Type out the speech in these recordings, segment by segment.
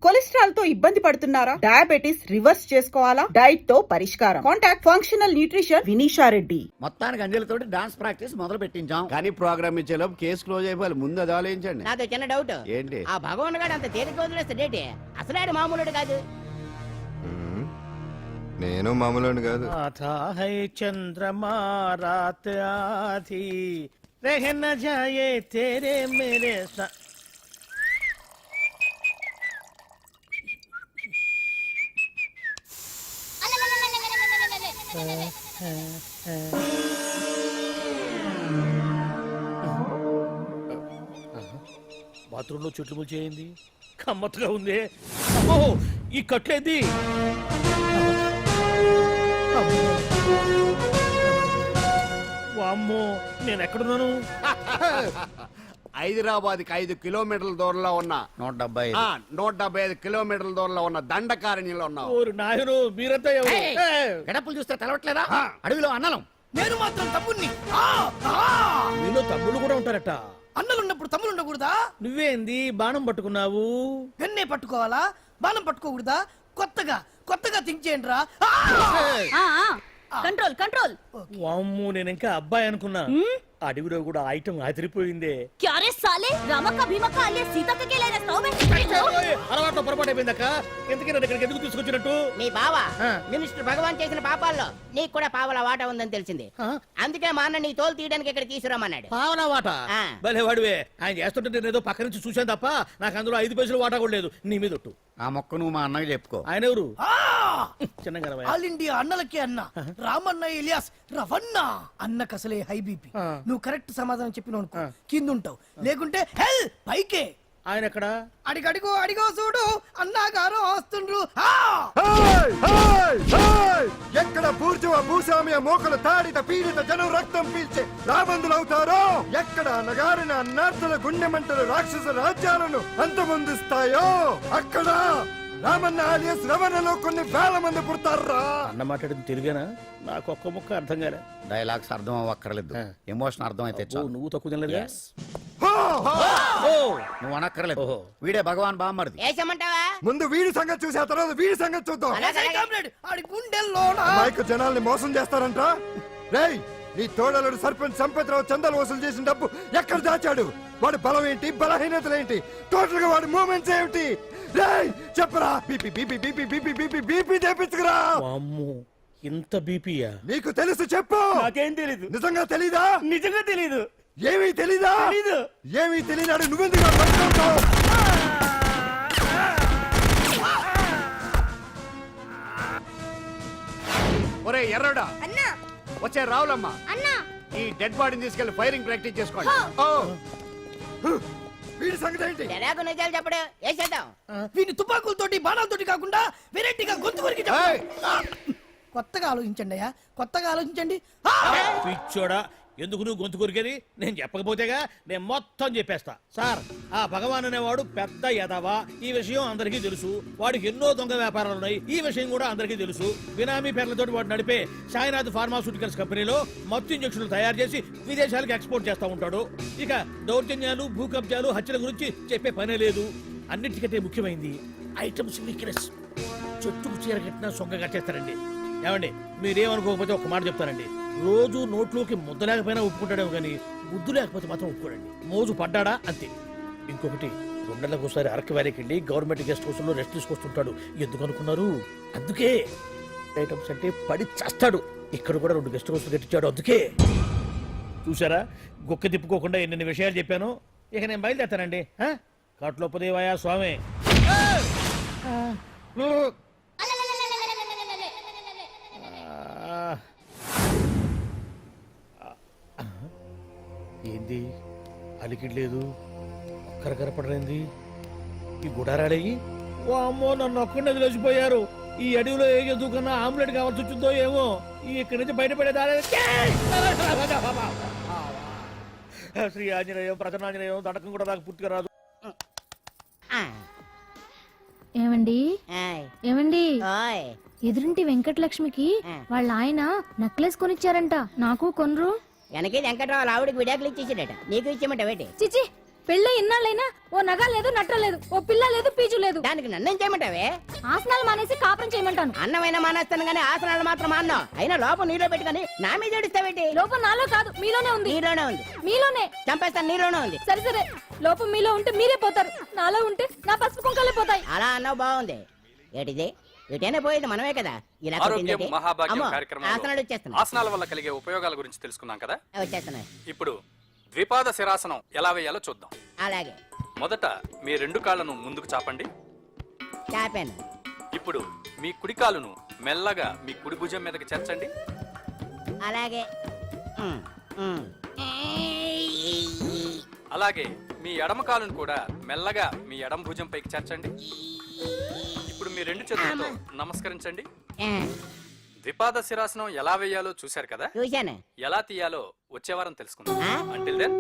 Cholesterol తో ఇబ్బంది పడుతున్నారా? డయాబెటిస్ రివర్స్ చేసుకోవాలా? డైట్ తో పరిష్కారం. Contact functional nutrition Vinisha Reddy. మొత్తానికి అంజలితోటి డాన్స్ ప్రాక్టీస్ మొదలు పెట్టించాం, కానీ ప్రోగ్రామ్ ఇచ్చేలోపు కేసు క్లోజ్ అయిపోవాలి. ముందు అది ఆలోచించండి. నాతో చిన్న డౌట్ ఏంటి? ఆ భగవాన్ గారు అంత తేలిక వదిలేస్తాడేటి? అసలు ఆడు మామూలుడు కాదు. నేను మామూలు కాదు. చంద్రమా రాత్ ఆధీ రह न जाए तेरे मेरे साथ. బాత్రూంలో చెట్లు చేయింది, కమ్మత్తుగా ఉంది. అమ్మో, ఈ కట్లేంది? వామ్మో, నేను ఎక్కడున్నాను? హైదరాబాద్ కి 5 కిలోమీటర్ల దూరంలో ఉన్న 175 కిలోమీటర్ల దూరంలో ఉన్న దండకారణ్యంలో ఉన్నావు. ఓరు నాయను, మీరంతా ఎవరు? గడపలు చూస్తే తెలవట్లేదా? అడవిలో అన్నలం. నేను మాత్రం తమ్ముణ్ణి. మీలో తమ్ముళ్ళు కూడా ఉంటారట. అన్నలున్నప్పుడు తమ్ముడు ఉండకూడదా? నువ్వేంది బాణం పట్టుకున్నావు? వెన్నే పట్టుకోవాలా, బాణం పట్టుకోకూడదా? కొత్తగా థింక్ చేయండి రా. Control control. వామ్మో, నేను ఇంకా అబ్బాయి అనుకున్నా. అడవిలో కూడా ఐటమ్ అదిరిపోయిందే. క్యారే సాలే, రమక్క భీమక్క అలియా సీతక్క కేలేనా స్టవ్ అలవాటు పొరపాటు అయిపోయిందక్క. ఎందుకు నన్ను ఇక్కడికి ఎందుకు తీసుకొచ్చినట్టు? మీ బావ మినిస్టర్ భగవాన్ చేసిన పాపాల్లో నీకు కూడా పావల వాటా ఉందని తెలిసింది. అందుకే మా అన్న నీ తోలు తీయడానికి ఇక్కడ తీసుకురామన్నాడు. పావనా వాటా? భలే వాడివే. ఆయన చేస్తుంటే నేను ఏదో పక్క నుంచి చూశాను తప్ప నాకు అందులో 5 పైసలు వాటా కూడా లేదు. నీ మీద ఒట్టు. ఆ మొక్క నువ్వు మా అన్నకి చెప్పుకో. ఆయన ఎవరు? చిన్నగా ఆల్ ఇండియా అన్నలకే అన్న రామన్న ఇలియాస్ రవన్న. అన్నకు అసలే హై బీపీ. నువ్వు కరెక్ట్ సమాధానం చెప్పిన కింద ఉంటావు, లేకుంటే హెల్ పైకే. ఆయన ఎక్కడ? అడిగో చూడు, అన్నగారు వస్తుండ్రు. ఎక్కడ బూర్జువ భూస్వామ్య మోకలు తాడిత పీడిత జనం రక్తం పీల్చే రాబందులవుతారో, ఎక్కడ నగారిన అన్నార్థుల గుండె మంటలు రాక్షస రాజ్యాలను అంతమొందిస్తాయో, అక్కడ రామన్న ఆలియస్ రవణలో కొన్ని వేల మంది పుడతారా. అన్న మాట్లాడింది తెలుగేనా? నాకు ఒక్క ముక్క అర్థం కాలే. డైలాగ్స్ అర్థం అవ్వక్కర్లేదు, ఎమోషన్ అర్థం అయితే చాలు. నువ్వు తక్కువ తినలేదు. నువ్వు అనక్కర్లేదు. వీడే భగవాన్ బామ్మర్ది. వేసమంటావా? ముందు వీడి సంగతి చూసి ఆ తర్వాత వీడి సంగతి చూద్దాం. ఆడి గుండెల్లో మైకు జనాల్ని మోసం చేస్తారంట. రేయ్, నీ తోడలుడు సర్పంచ్ సంపత్రావు చందాలు వసూలు చేసిన డబ్బు ఎక్కడ దాచాడు? వాడి బలం ఏంటి, బలహీనతలు ఏంటి, టోటల్ గా వాడి మూమెంట్స్ ఏమిటి? రేయ్ చెప్పరా. BP BP BP BP BP BP చేపించుకురా. అమ్మో, ఇంత బీపీయా? నీకు తెలుసు చెప్పు. నాకేం తెలీదు. నిజంగా తెలీదా? నిజంగా తెలీదు. ఏమీ తెలీదా? తెలీదు. ఏమీ తెలియనాడు నువ్వెందుకు పట్టుకుంటావు? ఒరే ఎర్రడా, వచ్చే రావులమ్మ, ఈ డెడ్ బాడీని తీసుకెళ్లి ఫైరింగ్ ప్రాక్టీస్ చేసుకోండి. వీడి సంగతి ఏంటి? ఎలాగో నిజాలు చెప్పడు, వేసేద్దాం. వీని తుపాకులతోటి బాణాలతోటి కాకుండా వెరైటీగా గొంతు వరకు కొత్తగా ఆలోచించండి అయ్యా, కొత్తగా ఆలోచించండి. పిచ్చోడా, ఎందుకు నువ్వు గొంతు కొరికేది? నేను చెప్పకపోతేగా నేను మొత్తం చెప్పేస్తా. సార్, ఆ భగవాన్ అనేవాడు పెద్ద యదవ. ఈ విషయం అందరికీ తెలుసు. వాడికి ఎన్నో దొంగ వ్యాపారాలు ఉన్నాయి. ఈ విషయం కూడా అందరికీ తెలుసు. బినామీ పేర్లతో వాడు నడిపే సాయినాథ్ ఫార్మాస్యూటికల్స్ కంపెనీలో మత్తు ఇంజక్షన్లు తయారు చేసి విదేశాలకు ఎక్స్పోర్ట్ చేస్తా ఉంటాడు. ఇక దౌర్జన్యాలు, భూ కబ్జాలు, హత్యల గురించి చెప్పే పనే లేదు. అన్నిటికంటే ముఖ్యమైనది ఐటమ్స్ వీక్నెస్. చెట్టుకు చీర కట్టినా సొంగ కట్టేస్తారండి. ఏమండి, మీరేమనుకోకపోతే ఒక మాట చెప్తానండి. రోజు నోట్లోకి ముద్ద లేకపోయినా ఒప్పుకుంటాడేమో కానీ ముద్దు లేకపోతే మాత్రం ఒప్పుకోడండి. మోజు పడ్డాడా అంతే. ఇంకొకటి, 2 నెలలకు ఒకసారి అరకు వ్యాలీకి వెళ్ళి గవర్నమెంట్ గెస్ట్ హౌస్ లో రెస్ట్ తీసుకొస్తుంటాడు. ఎందుకు అనుకున్నారు? అందుకే. ఐటమ్స్ అంటే పడి చేస్తాడు. ఇక్కడ కూడా 2 గెస్ట్ హౌస్ కట్టించాడు. అందుకే. చూసారా, గుక్క తిప్పుకోకుండా ఎన్ని విషయాలు చెప్పాను. ఇక నేను బయలుదేరుతానండి. కాట్లోపదేవాయా స్వామి. ఏంది అలికిడ్ లేదు, కరకరపడలేంది. ఈ గుడారాడయ్యి ఓ అమ్మో, నన్ను ఒక్కడిని వదిలేసిపోయారు. ఈ అడవిలో ఏ జంతువుకన్నా ఆమ్లెట్ కావాల్సి వచ్చిందో ఏమో. ఇక్కడి నుంచి బయటపడేదారే. శ్రీ ఆంజనేయం, ప్రసన్నాంజనేయం, దడకం కూడా నాకు పూర్తిగా రాదు. ఏమండి ఏమండి, ఓయ్, ఎదురింటి వెంకటలక్ష్మికి వాళ్ళ ఆయన నెక్లెస్ కొనిచ్చారంట. నాకు కొనరు? వెనకే వెంకట్రావు ఆవిడకి విడాకులు ఇచ్చేసాడట. నీకు ఇచ్చేమంట వేటి? చిచి, పెళ్ళి ఇన్నాళ్ళైనా ఓ నగ లేదు నట్ట లేదు ఓ పిల్ల లేదు పీచు లేదు దానికి నన్నేం చేయమంటావే ఆసనాలు మానేసి కాపురం చేయమంటాను. అన్నమైనా మానేస్తాను కానీ ఆసనాలు మాత్రం మాన్నో. అయినా లోపం నీలో పెట్టుకొని నా మీద ఏడుస్తావేంటి? లోపం నాలో కాదు మీలోనే ఉంది. నీలోనే ఉంది. మీలోనే. చంపేస్తాను, నీలోనే ఉంది. సరే సరే, లోపం మీలో ఉంటే మీరే పోతారు, నాలో ఉంటే నా పసుపు కుంకాలే పోతాయి. అలా అన్నావు, బాగుంది. ఏటిది? ఎటైనా పోయేది మనమే కదా. ఇలా ఆరోగ్యం కొట్టిందేటి? మహాభాగ్యం అమ్మో, కార్యక్రమంలో ఆసనాలు వచ్చేస్తున్నాయి. ఆసనాల వల్ల కలిగే ఉపయోగాల గురించి తెలుసుకున్నాం కదా. వచ్చేస్తున్నాయి. ఇప్పుడు ద్విపాద శిరాసనం ఎలా వేయాలో చూద్దాం. అలాగే మొదట మీ 2 కాళ్ళను ముందుకు చాపండి. చాపాను. ఇప్పుడు మీ కుడి కాలును మెల్లగా మీ కుడి భుజం మీదకి చేర్చండి. అలాగే. ఉమ్, ఉమ్. అలాగే మీ ఎడమ కాలును కూడా మెల్లగా మీ ఎడమ భుజం పైకి చేర్చండి. ఇప్పుడు మీ 2 చేతులతో నమస్కరించండి. ఆ, ద్విపాద శిరాసనం ఎలా వేయాలో చూశారు కదా. చూశాను. ఎలా తీయాలో వచ్చే వారం తెలుసుకుందాం. ఆ? Until then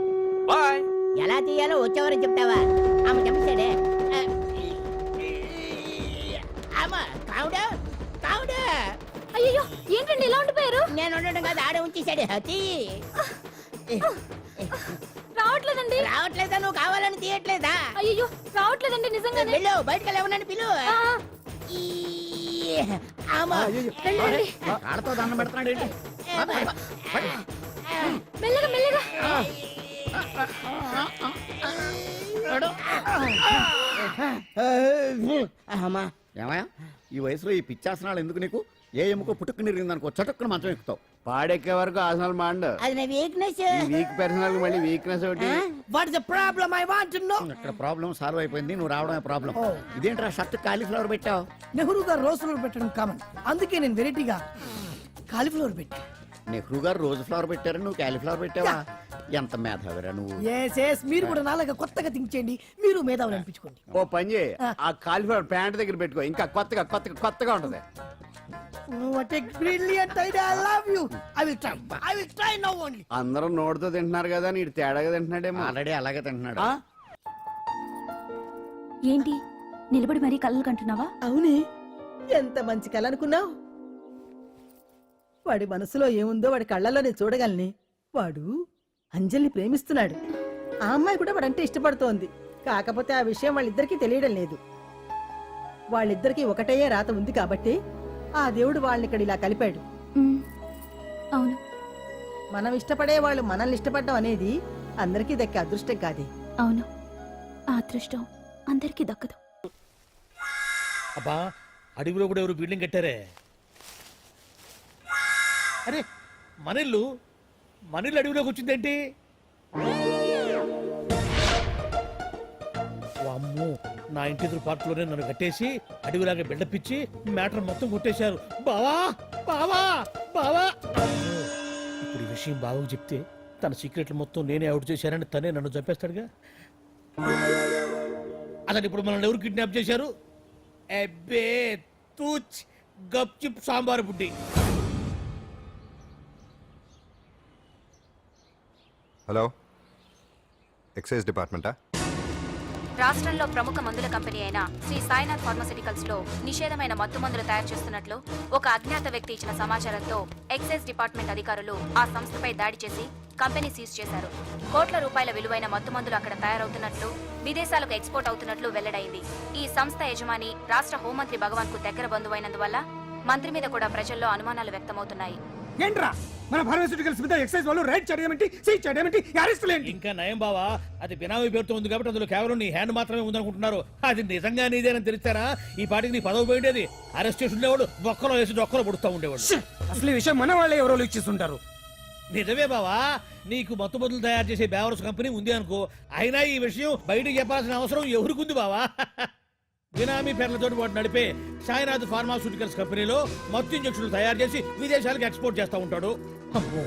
bye. ఎలా తీయాలో వచ్చేవారు చెప్తావా? ఆమె చంపేశాడే. అమ్మా, కావుడా కావుడా. అయ్యో ఏంటండి ఇలా ఉండిపోయారు? నేను ఉండడం కాదు, ఆడే ఉంచేశాడు. తీ. రావట్లేదండి. రావట్లేదా? నువ్వు కావాలని తీయట్లేదా? అయ్యో రావట్లేదండి నిజంగానే. వెళ్ళు, బయటకు వెళ్ళవనని పిలు. ఆ, ఈ, అమ్మా. వెళ్ళండి. ఆడతో దండం పెడుతున్నాడు ఏంటి? మెల్లగా మెల్లగా. అమ్మా, ఏమయ్యా ఈ వయసులో ఈ పిచ్చాసనాలు ఎందుకు నీకు? ఏ ఎముకో పుట్టుకు నిరిగిందనుకో చటుక్కున మంచం ఎక్కుతావు. పాడెక్కే వరకు ఆసనాలు మాండు. అది నా వీక్నెస్. వీక్ పర్సనల్ మళ్ళీ వీక్నెస్ ఒకటి. What is the problem I want to know. అక్కడ ప్రాబ్లం సాల్వ్ అయిపోయింది, నువ్వు రావడమే ప్రాబ్లం. ఇదేంట్రా షర్ట్ కాలీఫ్లవర్ పెట్టావు? నెహ్రూ గారు రోజ్ ఫ్లవర్ పెట్టడం కామన్, అందుకే నేను వెరైటీగా కాలీఫ్లవర్ పెట్టి. నెహ్రూ గారు రోజు ఫ్లవర్ పెట్టారు, నువ్వు కాలీఫ్లవర్ పెట్టావా? ఎంత మేధావిరా నువ్వు. ఎస్ మీరు కూడా నాలాగా కొత్తగా థింక్ చేయండి, మీరు మేధావులు అనిపించుకోండి. ఓ పని చేయి, ఆ కాలీఫ్లవర్ ప్యాంట్ దగ్గర పెట్టుకో, ఇంకా కొత్తగా ఉంటది. What a brilliant idea, I love you. I will try now only. అందరూ నోటితో తింటున్నారు కదా, నీడు తేడాగా తింటున్నాడేమో. ఆల్రెడీ అలాగే తింటున్నాడు. ఏంటి నిలబడి మరీ కళ్ళు కంటున్నావా? అవునే, ఎంత మంచి కళ అనుకున్నావు. వాడి మనసులో ఏముందో వాడి కళ్ళలో నేను చూడగలని. వాడు అంజలిని ప్రేమిస్తున్నాడు. ఆ అమ్మాయి కూడా వాడంటే ఇష్టపడుతోంది. కాకపోతే ఆ విషయం వాళ్ళిద్దరికీ తెలియడం లేదు. వాళ్ళిద్దరికీ ఒకటయ్యే రాత ఉంది కాబట్టి ఆ దేవుడు వాళ్ళని ఇక్కడ ఇలా కలిపాడు. మ్, అవును. మనం ఇష్టపడే వాళ్ళు మనల్ని ఇష్టపడడం అనేది అందరికీ దక్కే అదృష్టం కాదే. అవును, ఆ అదృష్టం అందరికీ దక్కదు. అబ్బా, అడవిలో కూడా ఎవరు బిల్డింగ్ కట్టారే? అరే, మనిల్లు అడవిలోకి వచ్చిందేంటి? అమ్మో, నా ఇంటి ఎదురు పార్కులోనే నన్ను కట్టేసి అడవిలాగా బిల్డపిచ్చి మ్యాటర్ మొత్తం కొట్టేశారు. బావా బావా బావా. ఇప్పుడు ఈ విషయం బావకు చెప్తే తన సీక్రెట్లు మొత్తం నేనే అవుట్ చేశానని తనే నన్ను చంపేస్తాడుగా. అసలు ఇప్పుడు మనల్ని ఎవరు కిడ్నాప్ చేశారు? అబ్బే తూచ్ గప్ చిప్ సాంబార్ బుడ్డి. హలో, ఎక్సైజ్ డిపార్ట్మెంటా? రాష్ట్రంలో ప్రముఖ మందుల కంపెనీ అయిన శ్రీ సాయినాథ్ ఫార్మాస్యూటికల్స్ లో నిషేధమైన మత్తు మందులు తయారు చేస్తున్నట్లు ఒక అజ్ఞాత వ్యక్తి ఇచ్చిన సమాచారంతో ఎక్సైజ్ డిపార్ట్మెంట్ అధికారులు ఆ సంస్థపై దాడి చేసి కంపెనీ సీజ్ చేశారు. కోట్ల రూపాయల విలువైన మత్తు మందులు అక్కడ తయారవుతున్నట్లు, విదేశాలకు ఎక్స్పోర్ట్ అవుతున్నట్లు వెల్లడైంది. ఈ సంస్థ యజమాని రాష్ట్ర హోంమంత్రి భగవాన్ కు దగ్గర బంధువైనందువల్ల మంత్రి మీద కూడా ప్రజల్లో అనుమానాలు వ్యక్తమవుతున్నాయి. ఏంట్రా మన ఫార్మాస్యూటికల్స్ మీద ఎక్సైజ్ వాళ్ళు రైడ్ చేయడమేంటి, సీజ్ చేయడమేంటి, అరెస్ట్ లేంటి? ఇంకా నయం బావా, అది బినామీ పేరుతో ఉంది కాబట్టి అందులో కేవలం నీ హ్యాండ్ మాత్రమే ఉందనుకుంటున్నారు. అది నిజంగా నీదేనని తెలిస్తారా ఈ పాటికి నీ పదవి పోయిండేది. అరెస్ట్ చేసి ఉండేవాడు, బొక్కలో వేసి డొక్కలో పుడుతూ ఉండేవాడు. అసలు ఈ విషయం మన వాళ్ళే ఎవరో ఇచ్చేస్తుంటారు. నిజమే బావా, నీకు మత్తు మందులు తయారు చేసే బేవర్స్ కంపెనీ ఉంది అనుకో, అయినా ఈ విషయం బయటకు చెప్పాల్సిన అవసరం ఎవరికుంది బావా? బినామీ పేర్లతో వాడు నడిపే సాయినాథ్ ఫార్మాస్యూటికల్స్ కంపెనీలో మత్తు ఇంజక్షన్లు తయారు చేసి విదేశాలకు ఎక్స్పోర్ట్ చేస్తూ ఉంటాడు. అమ్మో,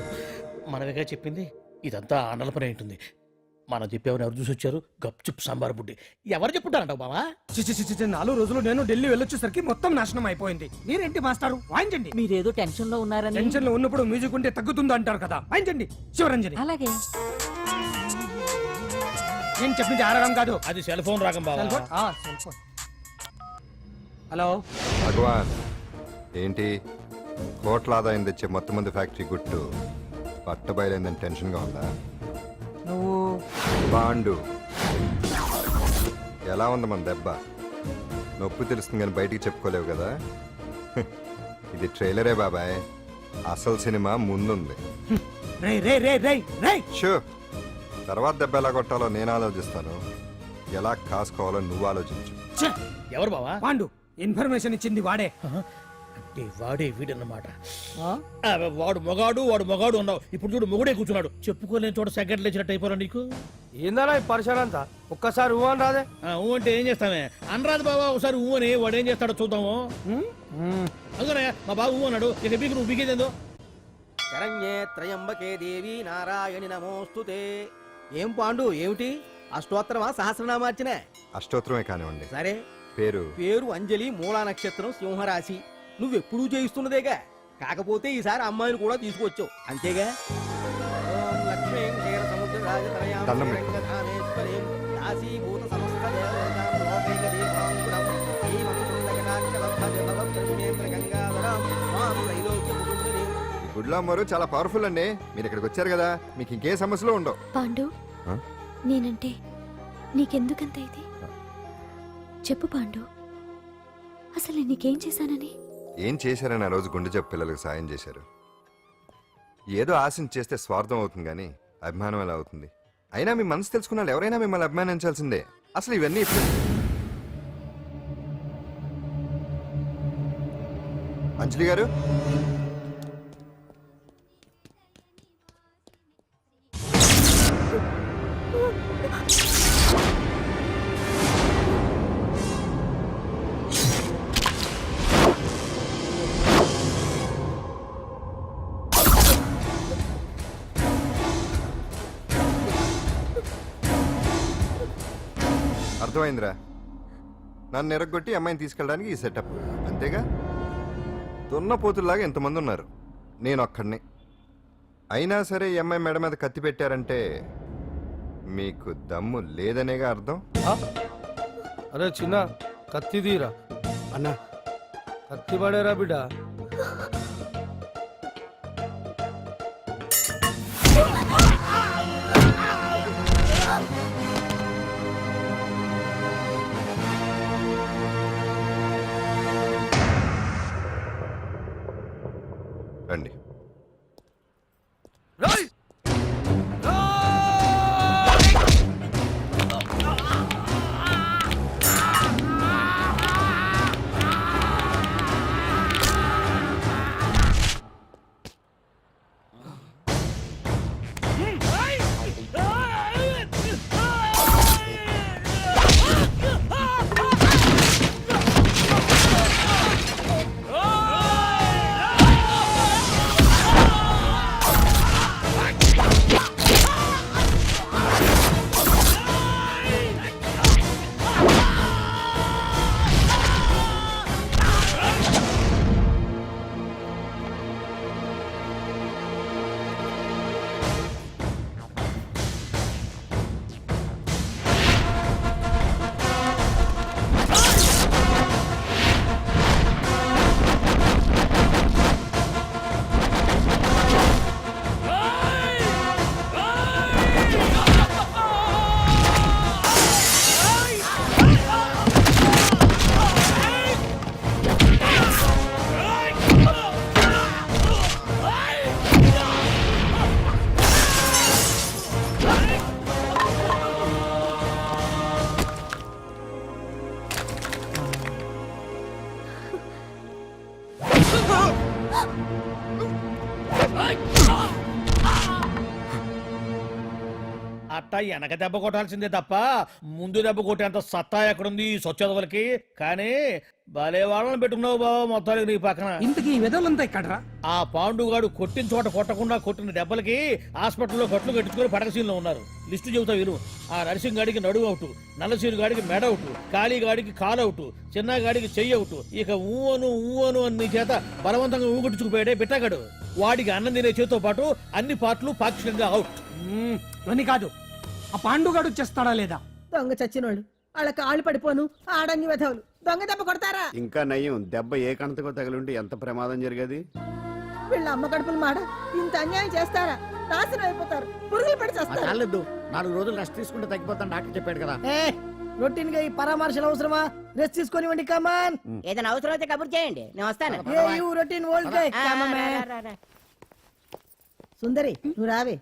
మనమేగా చెప్పింది, ఇదంతా ఆనల పని ఉంటుంది. మనం చెప్పేవని ఎవరు చూసి వచ్చారు? గప్చుప్ సాంబార్ బుడ్డి. ఎవరు చెప్పుంటారంటావు బావా? 4 రోజులు నేను ఢిల్లీ వెళ్ళొచ్చేసరికి మొత్తం నాశనం అయిపోయింది. మీరేంటి మాస్టారు, వాయించండి. మీరేదో టెన్షన్ లో ఉన్నారని. టెన్షన్ లో ఉన్నప్పుడు మ్యూజిక్ ఉంటే తగ్గుతుంది అంటారు కదా, వాయించండి శివరంజని. అలాగే. నేను చెప్పింది ఆడడం కాదు, అది సెల్ ఫోన్ రాగం బావా. Cell phone. హలో భగవాన్, ఏంటి కోట్ల ఆదాయం తెచ్చే మొత్తం మంది ఫ్యాక్టరీ గుట్టు పట్టబయలైందని టెన్షన్గా ఉందా? నువ్వు బాండు ఎలా ఉంది మన దెబ్బ? నొప్పి తెలుస్తుంది కానీ బయటికి చెప్పుకోలేవు కదా. ఇది ట్రైలరే బాబాయ్, అసలు సినిమా ముందుంది. షూ, తర్వాత దెబ్బ ఎలా కొట్టాలో నేను ఆలోచిస్తాను, ఎలా కాసుకోవాలో నువ్వు ఆలోచించు. ఎవరు బావా? పాండు ఇన్ఫర్మేషన్ ఇచ్చింది వాడే. అంటే వాడే వీడన్నమాట. వాడు మొగాడు అన్నావు, ఇప్పుడు చూడు మొగుడే కూర్చున్నాడు. చెప్పుకోలేని చోట సెకండ్ లేచినట్టు అయిపోరా నీకు. ఏందన్నా ఈ పరిసరం అంతా? ఒక్కసారి ఊ అని రాదే. ఊ అంటే ఏం చేస్తామే? అనరాదు బాబా, ఒకసారి ఊ అని. వాడు ఏం చేస్తాడో చూద్దాము. అందుకనే మా బాబు ఊ అన్నాడు, ఇక బీకు నువ్వు బీకేదేందో. శరణ్యే త్రయంబకే దేవి నారాయణి నమోస్తుతే. ఏం పాండు, ఏమిటి అష్టోత్తరమా సహస్రనామార్చనే? అష్టోత్తరమే కానివ్వండి. సరే, పేరు పేరు అంజలి, మూలా నక్షత్రం, సింహరాశి. నువ్వెప్పుడూ చేయిస్తున్నదేగా, కాకపోతే ఈసారి అమ్మాయిని కూడా తీసుకొచ్చావు అంతేగా. ఓం లక్ష్మీం క్షీర సముద్ర రాజతనయాం దండం పెట్టు. శ్రీరంగధామేశ్వరీం దాసీభూత సమస్త దేవతాం లోకైక దీపాంకురం శ్రీమంతులకటాక్షలబ్ధజలవద్రవినేంద్ర గంగాధరం మాం త్రైలోక్య ముకుందిని. ఈ గుడ్లో అమ్మరు చాలా పవర్ఫుల్ అండి. మీరు ఇక్కడికి వచ్చారు కదా, మీకు ఇంకే సమస్యలు ఉండవు. పాండు, నేనంటే నీకెందుకంత ఇది? చెప్పు పాండు, అసలు నీకేం చేశానని? ఏం చేశారని ఆ రోజు గుండె జబ్బు పిల్లలకు సాయం చేశారు. ఏదో ఆశించి చేస్తే స్వార్థం అవుతుంది కానీ అభిమానం ఎలా అవుతుంది? అయినా మీ మనసు తెలుసుకున్న వాళ్ళు ఎవరైనా మిమ్మల్ని అభిమానించాల్సిందే. అసలు ఇవన్నీ ఇప్పుడు అంజలి గారు, అర్థమైందిరా. నన్ను ఎరగొట్టి అమ్మాయిని తీసుకెళ్ళడానికి ఈ సెటప్ అంతేగా. దున్నపోతుల్లాగా ఎంతమంది ఉన్నారు, నేను ఒక్కడిని. అయినా సరే ఈ అమ్మాయి మెడ మీద కత్తి పెట్టారంటే మీకు దమ్ము లేదనేగా అర్థం. అరే చిన్న కత్తి తీరా అన్నా, కత్తి పడేరా బిడ్డ. రండి. అట్ట వెనక దెబ్బ కొట్టాల్సిందే తప్ప ముందు దెబ్బ కొట్టేంత సత్తా ఎక్కడుంది ఈ సొచ్చదవలకి? కానీ భలే వాళ్ళని పెట్టుకున్నావు బాబా మొత్తానికి నీ పక్కన. ఇంతకీ వెదలంతా ఇక్కడరా? ఆ పాండుగాడు కొట్టిన చోట కొట్టకుండా కొట్టిన దెబ్బలకి హాస్పిటల్లో కట్లు కట్టించుకుని పడకసీల్లో ఉన్నారు. లిస్టు చెబుతా విను. ఆ నరసింహ గాడికి నడువు అవుట్, నల్లసీరు గాడికి మెడ అవుట్, కాళీ గాడికి కాలు అవుట్, చిన్న గాడికి చెయ్యి అవుట్. ఇక ఊవను అని నీ చేత బలవంతంగా ఊగొట్టుకుపోయాడే బిట్టగాడు, వాడికి అన్నం తినే చేతితో పాటు అన్ని పార్ట్లు పాక్షికంగా అవుట్. అని కాదు, ఆ పాండుగాడు చేస్తాడా లేదా? దొంగ చచ్చినోళ్ళు, వాళ్ళ కాళ్ళు పడిపోను ఆడంగి వెధవులు దొంగ దెబ్బ కొడతారా? ఇంకా నయ్యం, దెబ్బ ఏ కణతకో తగిలింటే ఎంత ప్రమాదం జరిగేది. వీళ్ళ అమ్మ కడుపులు మాడ ఇంత అన్యాయం చేస్తారా? నాశనం అయిపోతారు, పురుగులు పడి చేస్తారు. 4 రోజులు రెస్ట్ తీసుకుంటే తగ్గిపోతాను డాక్టర్ చెప్పాడు కదా. రొటీన్ గా ఈ పరామర్శలు అవసరమా? రెస్ట్ తీసుకొని కమాన్. ఏదైనా అవసరం అయితే కబుర్ చేయండి, నేను వస్తాను. Routine old guy. సుందరి నువ్వు రావే.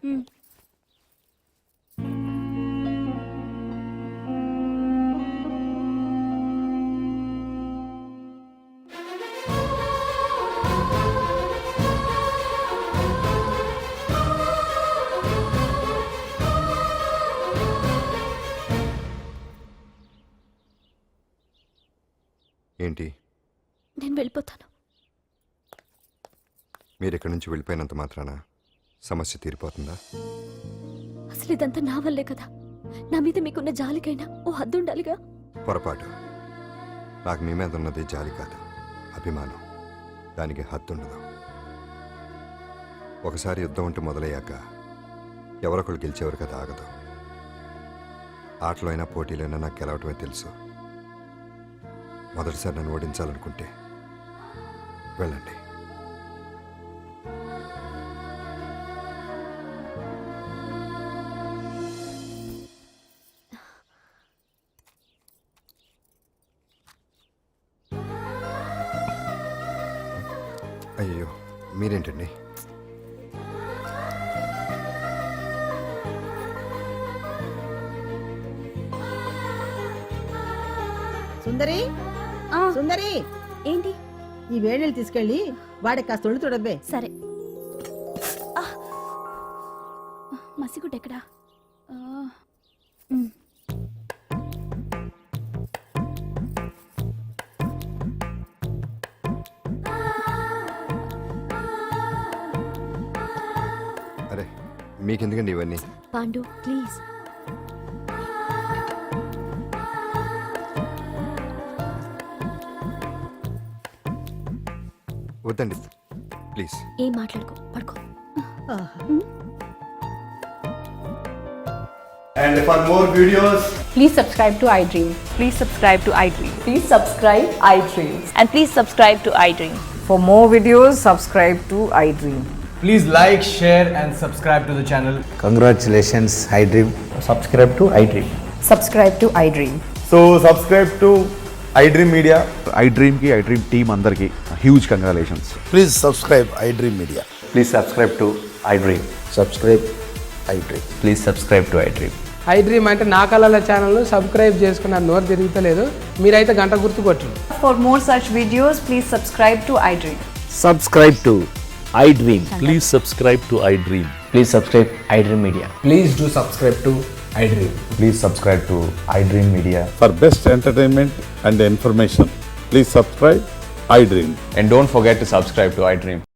ఏంటి నేను వెళ్ళిపోతాను. మీరు ఇక్కడి నుంచి వెళ్ళిపోయినంత మాత్రాన సమస్య తీరిపోతుందా? అసలు ఇదంతా నా వల్లే కదా. నా మీద మీకున్న జాలికైనా ఓ హద్దు ఉండాలిగా. పొరపాటు. నాకు మీ మీద ఉన్నది జాలి కాదు, అభిమానం. దానికి హద్దుండదు. ఒకసారి యుద్ధం ఉంటే మొదలయ్యాక ఎవరొకరు గెలిచేవారు కదా ఆగదు. ఆటలో అయినా పోటీలైనా నాకు గెలవటమే తెలుసు. మొదటిసారి నన్ను ఓడించాలనుకుంటే వెళ్ళండి. అయ్యో మీరేంటండి? సుందరి సుందరి, ఏంటి? ఈ వేణీళ్ళు తీసుకెళ్ళి వాడికి కాస్త ఒళ్ళు తొడబ్బే. సరే. మసిగుడ్డ ఎక్కడా? అరే మీకెందుకండి ఇవన్నీ? పాండు ప్లీజ్. వద్దండి ప్లీజ్. ఏం మాట్లాడుకో, పడుకో. And for more videos, Please subscribe to iDream. Please subscribe to iDream. Please subscribe iDream. And please subscribe to iDream. For more videos, subscribe to iDream. please like, share and subscribe to the channel. Congratulations iDream. Subscribe to iDream. Subscribe to iDream. So subscribe to iDream Media. iDream team అందరికి huge congratulations. Please subscribe iDream media. Please subscribe to iDream. Subscribe iDream. Please subscribe to iDream. iDream అంటే నా కళల channel subscribe చేసుకున్న నోరు తిరుగుతలేదు. మీరైతే గంట గుర్తు కొట్టండి. For more such videos, please subscribe to iDream. Subscribe to iDream. Please subscribe to iDream. Please subscribe iDream Media. Please do subscribe to iDream. Please subscribe to iDream Media. For best entertainment and information, please subscribe iDream. And don't forget to subscribe to iDream.